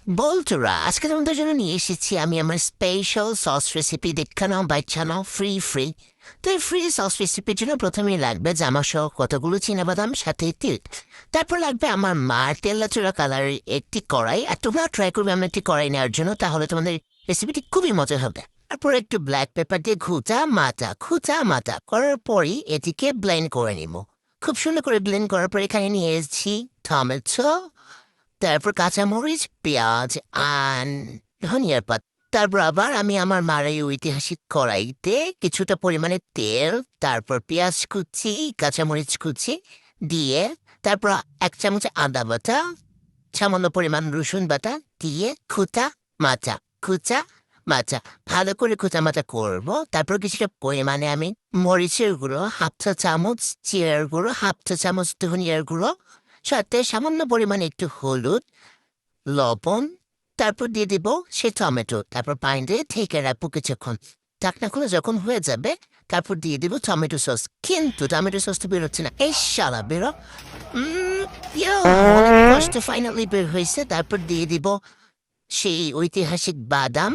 বন্ধুরা, আজকে তোমাদের জন্য নিয়ে এসেছি আমি আমার স্পেশাল সস রেসিপি দেখানো বাচ্চানো ফ্রি। তো এই ফ্রি সস রেসিপির জন্য প্রথমেই লাগবে জামা সহ কতগুলো চীনাবাদাম, সাথে তিল। তারপর লাগবে আমার মার তেলা চোরা কালারের একটি কড়াই। আর তোমরা ট্রাই করবে আমার একটি কড়াই নেওয়ার জন্য, তাহলে তোমাদের রেসিপিটি খুবই মজা হবে। তারপর একটু ব্ল্যাক পেপার দিয়ে খুঁচা মাথা করার পরই এটিকে ব্লেন্ড করে নিব। খুব সুন্দর করে ব্লেন্ড করার পর এখানে নিয়ে এসেছি টমেটো, তারপর কাঁচামরিচ, পেঁয়াজ আর ধনিয়ার পাতা। তারপর আবার আমি আমার মার এই ঐতিহাসিক কড়াইতে কিছুটা পরিমাণে তেল, তারপর পেঁয়াজ কুচি, কাঁচামরিচ কুচি দিয়ে, তারপর 1 চামচ আদা বাটা, সামান্য পরিমাণ রসুন বাটা দিয়ে খুচা মাচা ভালো করে খুচা মাচা করবো। তারপর কিছুটা পরিমাণে আমি মরিচের গুঁড়ো 1/2 চা চামচ, জিরার গুঁড়ো 1/2 চা চামচ, ধনিয়ার গুঁড়ো, সাথে সামান্য পরিমাণে একটু হলুদ, লবণ, তারপর দিয়ে দিব সে টমেটো। তারপর পানি দিয়ে ঢেকে রাখবো কিছুক্ষণ। ঢাকনা খুলে যখন হয়ে যাবে, তারপর দিয়ে দিব টমেটো সস। কিন্তু টমেটো সস তো বেরোচ্ছে না। এই শালা বেরো। অনেক কষ্ট ফাইনালি বের হয়েছে। তারপর দিয়ে দিব সেই ঐতিহাসিক বাদাম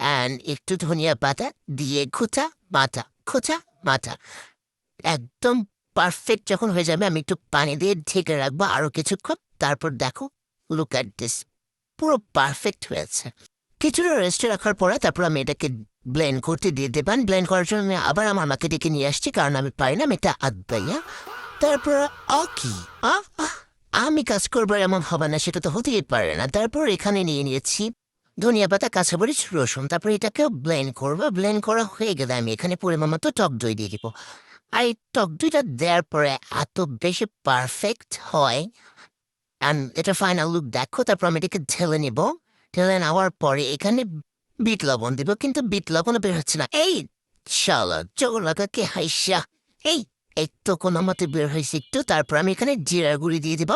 অ্যান্ড একটু ধনিয়া পাতা দিয়ে খোঁচা মাথা একদম পারফেক্ট যখন হয়ে যাবে, আমি একটু পানি দিয়ে ঢেকে রাখবো আরো কিছুক্ষণ। তারপর দেখো, লুক অ্যাট দিস, পুরো পারফেক্ট হয়েছে। কিছুটা রেস্টে রাখার পরে তারপর আমি এটাকে ব্লেন্ড করতে দিয়ে দেবেন। ব্লেন্ড করার জন্য আমি আবার আমার মাকে ডেকে নিয়ে আসছি, কারণ আমি পারি না, আমি এটা আদাইয়া। তারপর কি আমি কাজ করবো এমন হবে না, সেটা তো হতেই পারে না। তারপর এখানে নিয়ে নিয়েছি ধনিয়া পাতা, কাঁচামরিচ, রসুন। তারপর এটাকেও ব্লেন্ড করবো। ব্লেন্ড করা হয়ে গেলে আমি এখানে পরিমাণ মতো টক দই দিয়ে দিব। আর এই টক দইটা দেওয়ার পরে এত বেশি পারফেক্ট হয়। অ্যান্ড এটা ফাইনাল লুক দেখো। তারপর আমি এটাকে ঢেলে নিব। ঢেলে নেওয়ার পরে এখানে বিট লবণ দিব, কিন্তু বিট লবণও বের হচ্ছে না। এই শালা চৌলাকাকে হাইসা, এই এই তো কোনো মতে বের হয়েছে একটু। তারপর আমি এখানে জিরা গুঁড়ি দিয়ে দিব।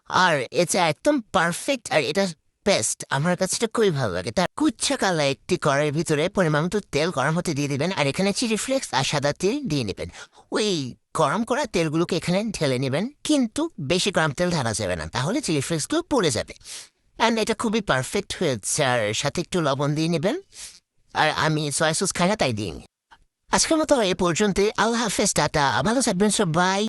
আর এটা একদম পারফেক্ট, আর এটা বেস্ট। আমার কাছে এটা খুবই ভালো লাগে। তার কুচ্ছা কালা একটি কড়াইয়ের ভিতরে পরিমাণ মতো তেল গরম হতে দিয়ে দিবেন, আর এখানে চিলি ফ্লেক্স আর সাদা তেল দিয়ে নেবেন। ওই গরম করা তেলগুলোকে এখানে ঢেলে নেবেন, কিন্তু বেশি গরম তেল ঢালা যাবে না, তাহলে চিলি ফ্লেক্সগুলো পড়ে যাবে। অ্যান্ড এটা খুবই পারফেক্ট হয়েছে। আর সাথে একটু লবণ দিয়ে নেবেন। আর আমি সয়া সস খাই না, তাই দিই। আজকের মতো এ পর্যন্ত। আল্লাহ হাফেজ, টাটা, ভালো থাকবেন সবাই।